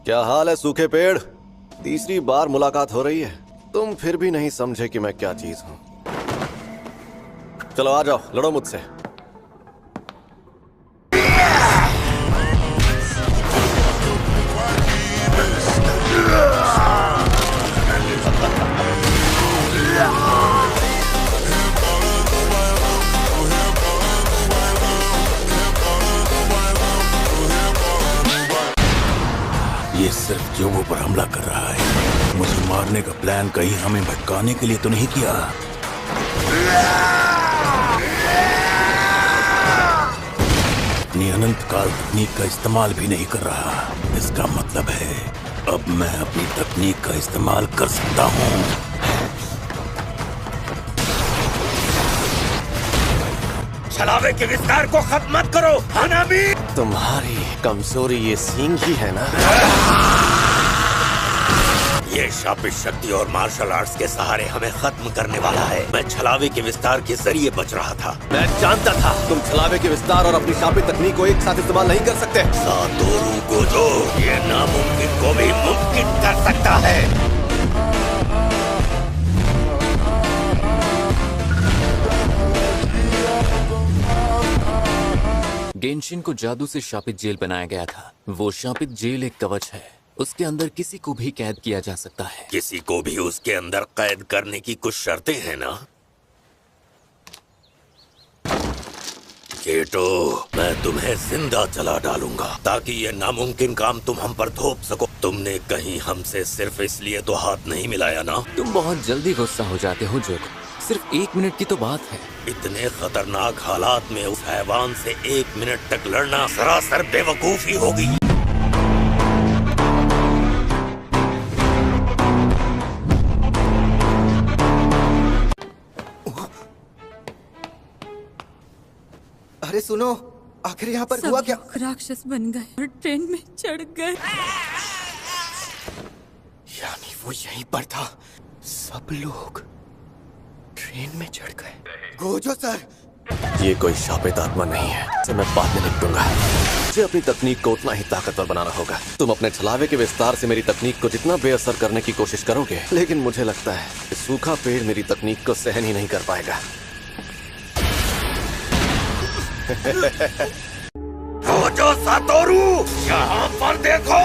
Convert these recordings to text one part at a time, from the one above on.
क्या हाल है सूखे पेड़? तीसरी बार मुलाकात हो रही है, तुम फिर भी नहीं समझे कि मैं क्या चीज हूं। चलो आ जाओ, लड़ो मुझसे। ये सिर्फ जोमो पर हमला कर रहा है। मुझे मारने का प्लान कहीं हमें भटकाने के लिए तो नहीं किया। अपनी अनंत काल तकनीक का इस्तेमाल भी नहीं कर रहा। इसका मतलब है अब मैं अपनी तकनीक का इस्तेमाल कर सकता हूँ। छलावे के विस्तार को खत्म मत करो हानामी। तुम्हारी कमजोरी ये सींग ही है ना? ये शापित शक्ति और मार्शल आर्ट्स के सहारे हमें खत्म करने वाला है। मैं छलावे के विस्तार के जरिए बच रहा था। मैं जानता था तुम छलावे के विस्तार और अपनी शापित तकनीक को एक साथ इस्तेमाल नहीं कर सकते। सातोरू गोजो ये नामुमकिन को भी मुमकिन कर सकता है। गेंशिन को जादू से शापित जेल बनाया गया था। वो शापित जेल एक कवच है, उसके अंदर किसी को भी कैद किया जा सकता है। किसी को भी उसके अंदर कैद करने की कुछ शर्तें हैं ना? केटो, मैं तुम्हें जिंदा जला डालूंगा ताकि ये नामुमकिन काम तुम हम पर थोप सको। तुमने कहीं हमसे सिर्फ इसलिए तो हाथ नहीं मिलाया ना? तुम बहुत जल्दी गुस्सा हो जाते हो जोको। सिर्फ 1 मिनट की तो बात है। इतने खतरनाक हालात में उस हैवान से 1 मिनट तक लड़ना सरासर बेवकूफी होगी। अरे सुनो, आखिर यहाँ पर हुआ क्या? राक्षस बन गए और ट्रेन में चढ़ गए। यानी वो यहीं पर था। सब लोग ट्रेन में चढ़ गए। गोजो सर, ये कोई शापित आत्मा नहीं है, इसे मैं बाद में निपटूंगा। मुझे अपनी तकनीक को उतना ही ताकतवर बनाना होगा। तुम अपने छलावे के विस्तार से मेरी तकनीक को जितना बेअसर करने की कोशिश करोगे, लेकिन मुझे लगता है कि सूखा पेड़ मेरी तकनीक को सहन ही नहीं कर पाएगा। गोजो सातोरू, यहाँ पर देखो।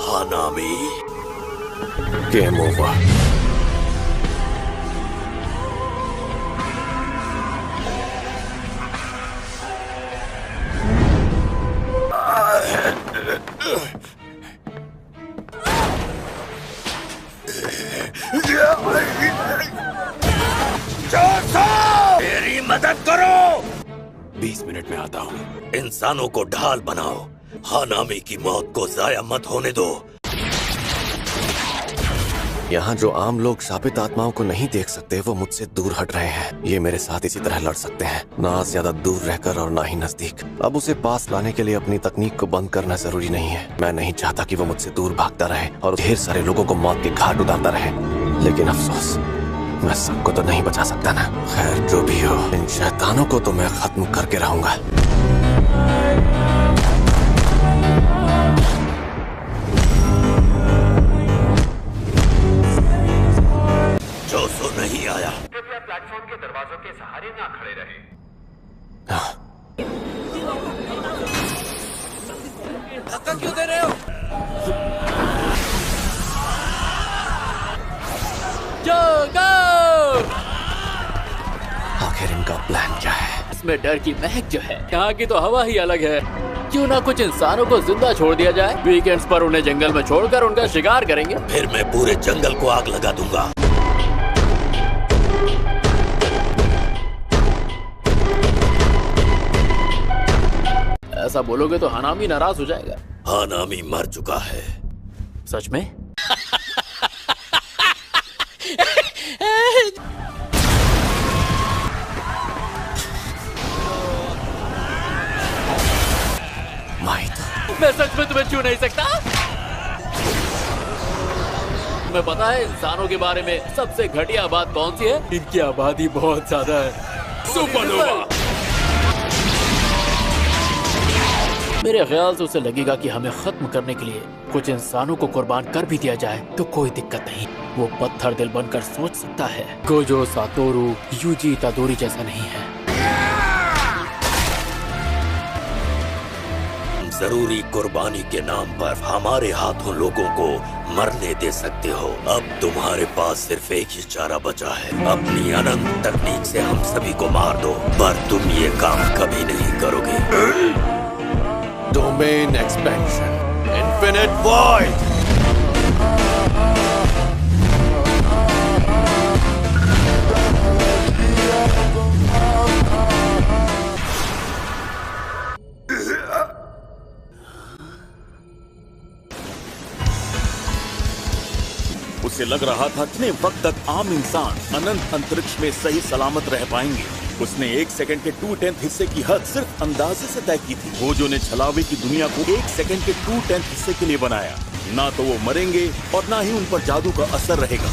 हानामी, गेम ओवर। मेरी मदद करो। 20 मिनट में आता हूँ। इंसानों को ढाल बनाओ। हानामी की मौत को जाया मत होने दो। यहाँ जो आम लोग शापित आत्माओं को नहीं देख सकते, वो मुझसे दूर हट रहे हैं। ये मेरे साथ इसी तरह लड़ सकते हैं, ना ज्यादा दूर रहकर और ना ही नजदीक। अब उसे पास लाने के लिए अपनी तकनीक को बंद करना जरूरी नहीं है। मैं नहीं चाहता कि वो मुझसे दूर भागता रहे और ढेर सारे लोगों को मौत के घाट उतारता रहे। लेकिन अफसोस, मैं सबको तो नहीं बचा सकता ना। खैर जो भी हो, इन शैतानों को तो मैं खत्म करके रहूंगा। जोसो नहीं आया। कृपया प्लेटफॉर्म के दरवाजों के सहारे ना खड़े रहे। धक्का क्यों दे रहे हो? आखिर इनका प्लान क्या है? इसमें डर की महक जो है, यहाँ की तो हवा ही अलग है। क्यों ना कुछ इंसानों को जिंदा छोड़ दिया जाए। वीकेंड्स पर उन्हें जंगल में छोड़कर उनका शिकार करेंगे। फिर मैं पूरे जंगल को आग लगा दूंगा। ऐसा बोलोगे तो हानामी नाराज हो जाएगा। हानामी मर चुका है। सच में? मैं सच में तुम्हें छू नहीं सकता। तुम्हें पता है इंसानों के बारे में सबसे घटिया बात कौन सी है? इनकी आबादी बहुत ज्यादा है। सुपरनोवा। मेरे ख्याल से उसे लगेगा कि हमें खत्म करने के लिए कुछ इंसानों को कुर्बान कर भी दिया जाए तो कोई दिक्कत नहीं। वो पत्थर दिल बनकर सोच सकता है। गोजो सातोरू यूजी इतादोरी जैसा नहीं है। जरूरी कुर्बानी के नाम पर हमारे हाथों लोगों को मरने दे सकते हो। अब तुम्हारे पास सिर्फ एक ही चारा बचा है, अपनी अनंत तकनीक से हम सभी को मार दो, पर तुम ये काम कभी नहीं करोगे। Domain expansion, infinite void. उसे लग रहा था कितने वक्त तक आम इंसान अनंत अंतरिक्ष में सही सलामत रह पाएंगे। उसने 1 सेकंड के 2/10 हिस्से की हद सिर्फ अंदाजे से तय की थी। गोजो ने छलावे की दुनिया को 1 सेकंड के 2/10 हिस्से के लिए बनाया। ना तो वो मरेंगे और ना ही उन पर जादू का असर रहेगा।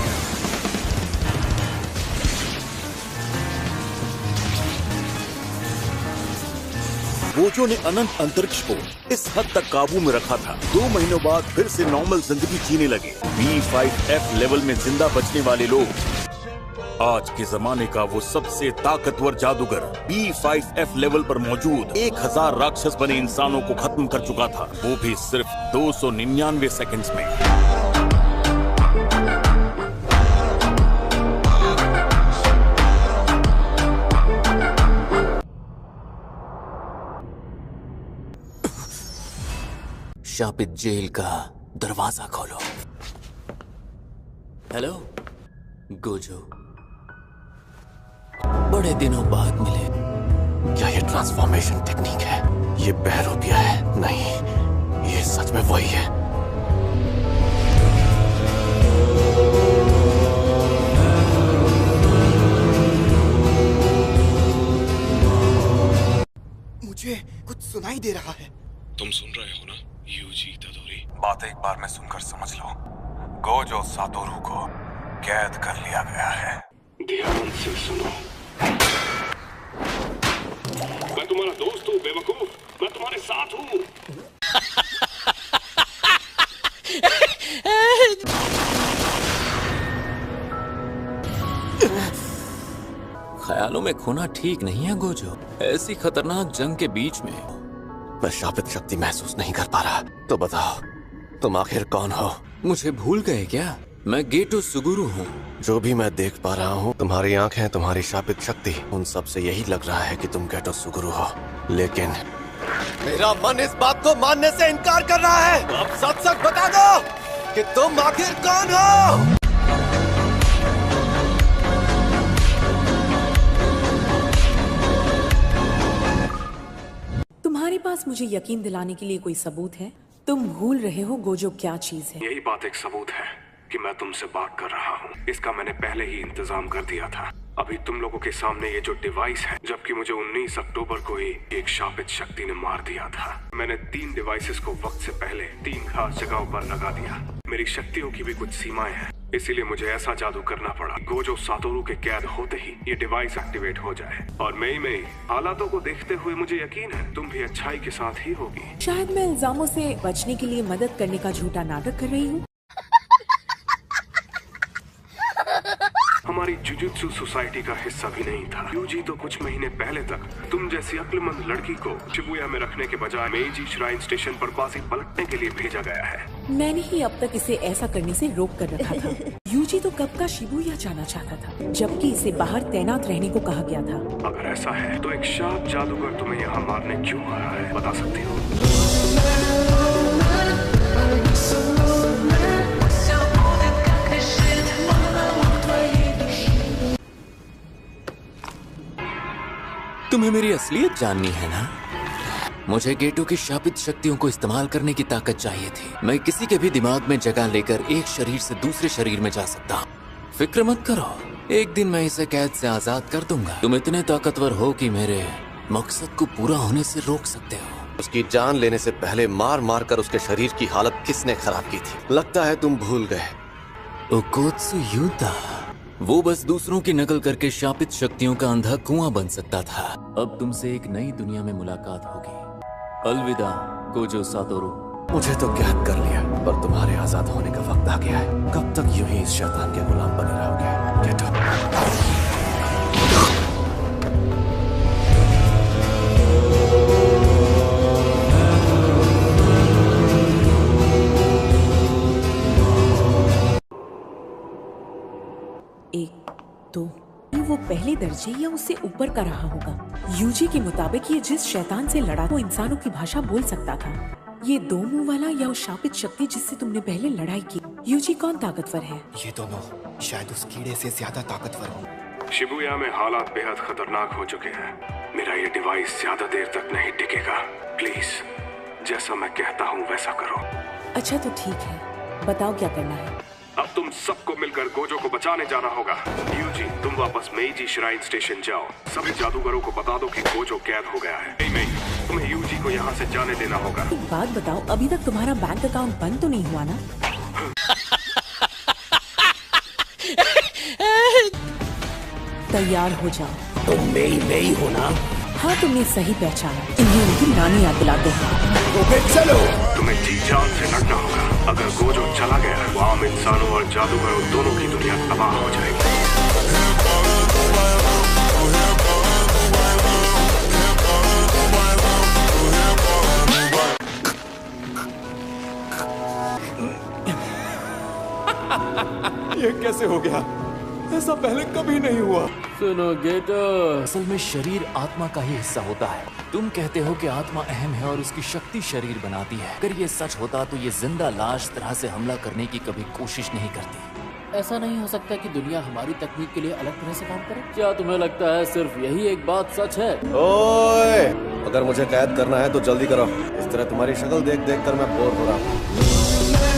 गोजो ने अनंत अंतरिक्ष को इस हद तक काबू में रखा था। 2 महीनों बाद फिर से नॉर्मल जिंदगी जीने लगे। B5F लेवल में जिंदा बचने वाले लोग आज के जमाने का वो सबसे ताकतवर जादूगर B5F लेवल पर मौजूद 1000 राक्षस बने इंसानों को खत्म कर चुका था, वो भी सिर्फ 299 सेकंड्स में। शापित जेल का दरवाजा खोलो। हेलो गोजो, बड़े दिनों बाद मिले। क्या ये ट्रांसफॉर्मेशन टेक्निक है? ये बहरूपिया है? नहीं, ये सच में वही है। मुझे कुछ सुनाई दे रहा है। तुम सुन रहे हो ना यूजी इतादोरी? बात एक बार में सुनकर समझ लो, गोजो सातोरू को कैद कर लिया गया है। ध्यान से सुनो। मैं तुम्हारा दोस्त हूँ बेवकूफ, मैं तुम्हारे साथ हूँ। ख्यालों में खोना ठीक नहीं है गोजो। ऐसी खतरनाक जंग के बीच में मैं शापित शक्ति महसूस नहीं कर पा रहा। तो बताओ, तुम आखिर कौन हो? मुझे भूल गए क्या? मैं गेटो सुगुरु हूँ। जो भी मैं देख पा रहा हूँ, तुम्हारी आंखें, तुम्हारी शापित शक्ति, उन सब से यही लग रहा है कि तुम गेटो सुगुरु हो। लेकिन मेरा मन इस बात को मानने से इनकार कर रहा है। अब सच सच बता दो कि तुम आखिर कौन हो? तुम्हारे पास मुझे यकीन दिलाने के लिए कोई सबूत है? तुम भूल रहे हो गोजो क्या चीज है। यही बात एक सबूत है कि मैं तुमसे बात कर रहा हूँ। इसका मैंने पहले ही इंतजाम कर दिया था। अभी तुम लोगों के सामने ये जो डिवाइस है, जबकि मुझे 19 अक्टूबर को ही एक शापित शक्ति ने मार दिया था। मैंने 3 डिवाइसेस को वक्त से पहले 3 खास जगहों पर लगा दिया। मेरी शक्तियों की भी कुछ सीमाएं हैं, इसीलिए मुझे ऐसा जादू करना पड़ा गोजो सातोरू के कैद होते ही ये डिवाइस एक्टिवेट हो जाए। और मई हालातों को देखते हुए मुझे यकीन है तुम भी अच्छाई के साथ ही होगी। शायद मैं इल्जामों से बचने के लिए मदद करने का झूठा नाटक कर रही हूँ। हमारी जुजुत्सु सोसाइटी का हिस्सा भी नहीं था। यूजी तो कुछ महीने पहले तक तुम जैसी अक्लमंद लड़की को शिबुया में रखने के बजाय मेइजी श्राइन स्टेशन पर बाजी पलटने के लिए भेजा गया है। मैंने ही अब तक इसे ऐसा करने से रोक कर रखा था। यूजी तो कब का शिबुया जाना चाहता था, जबकि इसे बाहर तैनात रहने को कहा गया था। अगर ऐसा है तो एक शार्प जादूगर तुम्हें यहाँ मारने क्यों आ रहा है, बता सकती हो? तुम्हें मेरी असलियत जाननी है ना? मुझे गेटो की शापित शक्तियों को इस्तेमाल करने की ताकत चाहिए थी। मैं किसी के भी दिमाग में जगह लेकर एक शरीर से दूसरे शरीर में जा सकता हूँ। फिक्र मत करो, एक दिन मैं इसे कैद से आजाद कर दूंगा। तुम इतने ताकतवर हो कि मेरे मकसद को पूरा होने से रोक सकते हो। उसकी जान लेने से पहले मार मार कर उसके शरीर की हालत किसने खराब की थी? लगता है तुम भूल गए। ओकोत्सु युदा, वो बस दूसरों की नकल करके शापित शक्तियों का अंधा कुआं बन सकता था। अब तुमसे एक नई दुनिया में मुलाकात होगी। अलविदा। गोजो सातोरू, मुझे तो कैद कर लिया, पर तुम्हारे आजाद होने का वक्त आ गया है। कब तक यूं ही इस शैतान के गुलाम बने रहोगे? Get up. एक, दो, वो पहले दर्जे या उससे ऊपर का रहा होगा। यूजी के मुताबिक ये जिस शैतान से लड़ा वो इंसानों की भाषा बोल सकता था। ये दो मुंह वाला या उस शापित शक्ति जिससे तुमने पहले लड़ाई की। यूजी कौन ताकतवर है? ये दोनों शायद उस कीड़े से ज्यादा ताकतवर हो। शिबुया में हालात बेहद खतरनाक हो चुके हैं। मेरा ये डिवाइस ज्यादा देर तक नहीं टिकेगा। प्लीज जैसा मैं कहता हूँ वैसा करो। अच्छा तो ठीक है, बताओ क्या करना है। अब तुम सबको मिलकर गोजो को बचाने जाना होगा। यूजी, तुम वापस मेइजी श्राइन स्टेशन जाओ। सभी जादूगरों को बता दो कि गोजो कैद हो गया है। नहीं, तुम्हें यूजी को यहाँ से जाने देना होगा। एक बात बताओ, अभी तक तुम्हारा बैंक अकाउंट बंद तो नहीं हुआ ना? तैयार हो जाओ। तुम मेई हो ना? हाँ, तुमने सही पहचाना। इन्हें उनकी नानी याद दिलाते हैं। चलो, तुम्हें जी जान से लड़ना होगा। अगर गोजो चला गया वो आम इंसानों और जादूगरों दोनों की दुनिया तबाह हो जाएगी। ये कैसे हो गया? ऐसा पहले कभी नहीं हुआ। सुनो गेटो, असल में शरीर आत्मा का ही हिस्सा होता है। तुम कहते हो कि आत्मा अहम है और उसकी शक्ति शरीर बनाती है। अगर ये सच होता तो ये जिंदा लाश तरह से हमला करने की कभी कोशिश नहीं करती। ऐसा नहीं हो सकता कि दुनिया हमारी तकनीक के लिए अलग तरह से काम करे। क्या तुम्हें लगता है सिर्फ यही एक बात सच है? ओए, अगर मुझे कैद करना है तो जल्दी करो। इस तरह तुम्हारी शक्ल देख देख कर मैं बोर हो रहा हूँ।